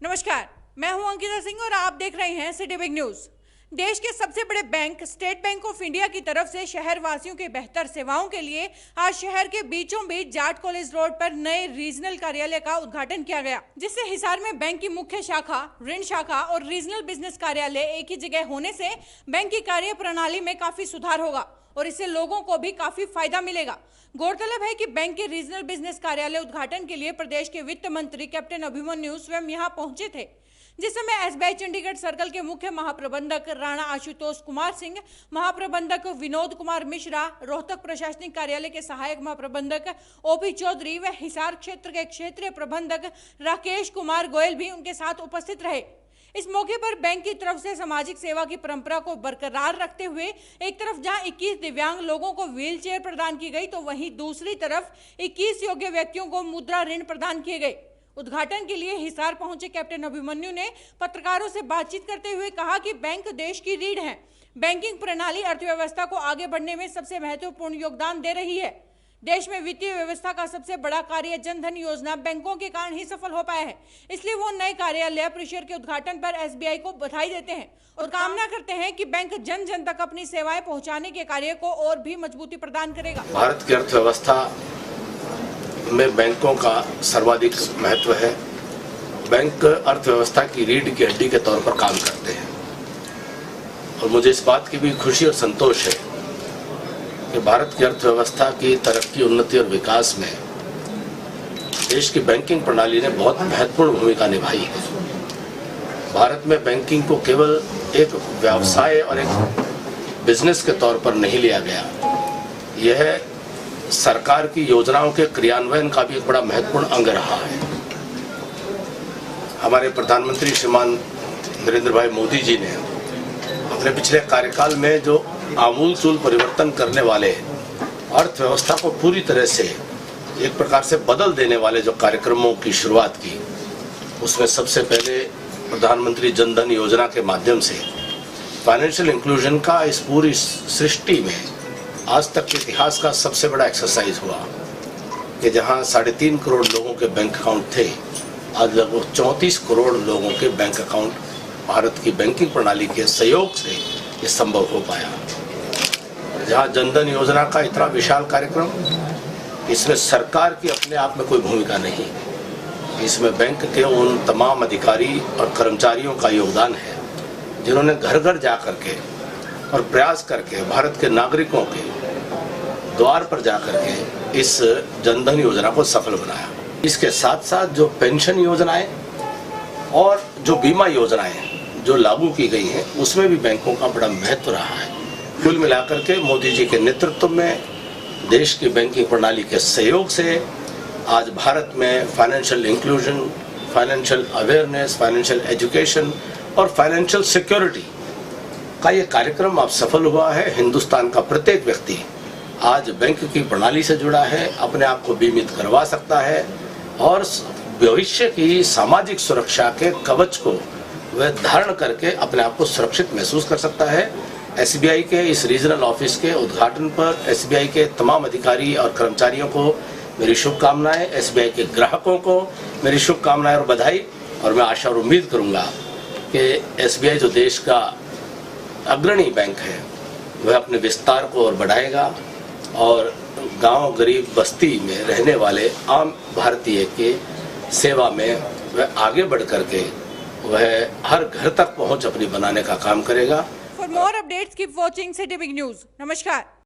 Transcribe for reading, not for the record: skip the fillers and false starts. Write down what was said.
नमस्कार, मैं हूं अंकिता सिंह और आप देख रहे हैं सिटी बिग न्यूज। देश के सबसे बड़े bank state bank of India की तरफ से शहर वासियों के बेहतर सेवाओं के लिए आज शहर के बीचों बीच जाट कॉलेज रोड पर नए रीजनल कार्यालय का उद्घाटन किया गया, जिससे हिसार में बैंक की मुख्य शाखा, ऋण शाखा और रीजनल बिजनेस कार्यालय एक ही जगह होने से बैंक की कार्य प्रणाली में काफी सुधार होगा और इससे लोगों को भी काफी फायदा मिलेगा। गौरतलब है कि बैंक के रीजनल बिजनेस कार्यालय उद्घाटन के लिए प्रदेश के वित्त मंत्री कैप्टन अभिमन्यु स्वयं यहां पहुंचे थे, जिस समय एसबीआई चंडीगढ़ सर्कल के मुख्य महाप्रबंधक राणा आशुतोष कुमार सिंह, महाप्रबंधक विनोद कुमार मिश्रा, रोहतक प्रशासनिक कार्यालय के सहायक महाप्रबंधक ओपी चौधरी व हिसार क्षेत्र के क्षेत्रीय प्रबंधक राकेश कुमार गोयल भी उनके साथ उपस्थित रहे। इस मौके पर बैंक की तरफ से सामाजिक सेवा की परंपरा को बरकरार रखते हुए एक तरफ जहां 21 दिव्यांग लोगों को व्हीलचेयर प्रदान की गई, तो वहीं दूसरी तरफ 21 योग्य व्यक्तियों को मुद्रा ऋण प्रदान किए गए। उद्घाटन के लिए हिसार पहुंचे कैप्टन अभिमन्यु ने पत्रकारों से बातचीत करते हुए कहा कि बैंक देश की रीढ़ है। बैंकिंग प्रणाली अर्थव्यवस्था को आगे बढ़ने में सबसे महत्वपूर्ण योगदान दे रही है। देश में वित्तीय व्यवस्था का सबसे बड़ा कार्य जनधन योजना बैंकों के कारण ही सफल हो पाया है, इसलिए वो नए कार्यालय परिसर के उद्घाटन पर एसबीआई को बधाई देते हैं और कामना करते हैं कि बैंक जन जन तक अपनी सेवाएं पहुंचाने के कार्य को और भी मजबूती प्रदान करेगा। भारत की अर्थव्यवस्था में बैंकों का सर्वाधिक महत्व है। बैंक अर्थव्यवस्था की रीढ़ की हड्डी के तौर पर काम करते हैं और मुझे इस बात की भी खुशी और संतोष है कि भारत की अर्थव्यवस्था की तरक्की, उन्नति और विकास में देश की बैंकिंग प्रणाली ने बहुत महत्वपूर्ण भूमिका निभाई है। भारत में बैंकिंग को केवल एक व्यवसाय और एक बिजनेस के तौर पर नहीं लिया गया, यह सरकार की योजनाओं के क्रियान्वयन का भी एक बड़ा महत्वपूर्ण अंग रहा है। हमारे प्रधानमंत्री श्रीमान नरेंद्र भाई मोदी जी ने अपने पिछले कार्यकाल में जो आमूल-चूल परिवर्तन करने वाले, अर्थव्यवस्था को पूरी तरह से एक प्रकार से बदल देने वाले जो कार्यक्रमों की शुरुआत की, उसमें सबसे पहले प्रधानमंत्री जनधन योजना के माध्यम से फाइनेंशियल इंक्लूजन का इस पूरी सृष्टि में आज तक के इतिहास का सबसे बड़ा एक्सरसाइज हुआ कि जहां 3.5 करोड़ लोगों के बैंक अकाउंट थे, आज लगभग 34 करोड़ लोगों के बैंक अकाउंट भारत की बैंकिंग प्रणाली के सहयोग से ये संभव हो पाया। जहां जनधन योजना का इतना विशाल कार्यक्रम, इसमें सरकार की अपने आप में कोई भूमिका नहीं, इसमें बैंक के उन तमाम अधिकारी और कर्मचारियों का योगदान है जिन्होंने घर घर जा करके और प्रयास करके भारत के नागरिकों के द्वार पर जा करके इस जनधन योजना को सफल बनाया। इसके साथ साथ जो पेंशन योजनाएं और जो बीमा योजनाएं जो लागू की गई हैं, उसमें भी बैंकों का बड़ा महत्व रहा है। कुल मिलाकर के मोदी जी के नेतृत्व में देश की बैंकिंग प्रणाली के सहयोग से आज भारत में financial inclusion, financial awareness, financial education और फाइनेंशियल सिक्योरिटी का ये कार्यक्रम अब सफल हुआ है। हिंदुस्तान का प्रत्येक व्यक्ति आज बैंक की प्रणाली से जुड़ा है, अपने आप को बीमित करवा सकता है और भविष्य की सामाजिक सुरक्षा के कवच को वह धारण करके अपने आप को सुरक्षित महसूस कर सकता है। एसबीआई के इस रीजनल ऑफिस के उद्घाटन पर एसबीआई के तमाम अधिकारी और कर्मचारियों को मेरी शुभकामनाएं, एसबीआई के ग्राहकों को मेरी शुभकामनाएं और बधाई। और मैं आशा और उम्मीद करूंगा कि एसबीआई जो देश का अग्रणी बैंक है, वह अपने विस्तार को और बढ़ाएगा और गांव, गरीब बस्ती में रहने वाले आम भारतीय के सेवा में वह आगे बढ़ करके वह हर घर तक पहुंच अपनी बनाने का काम करेगा। For more updates keep watching city big news. नमस्कार।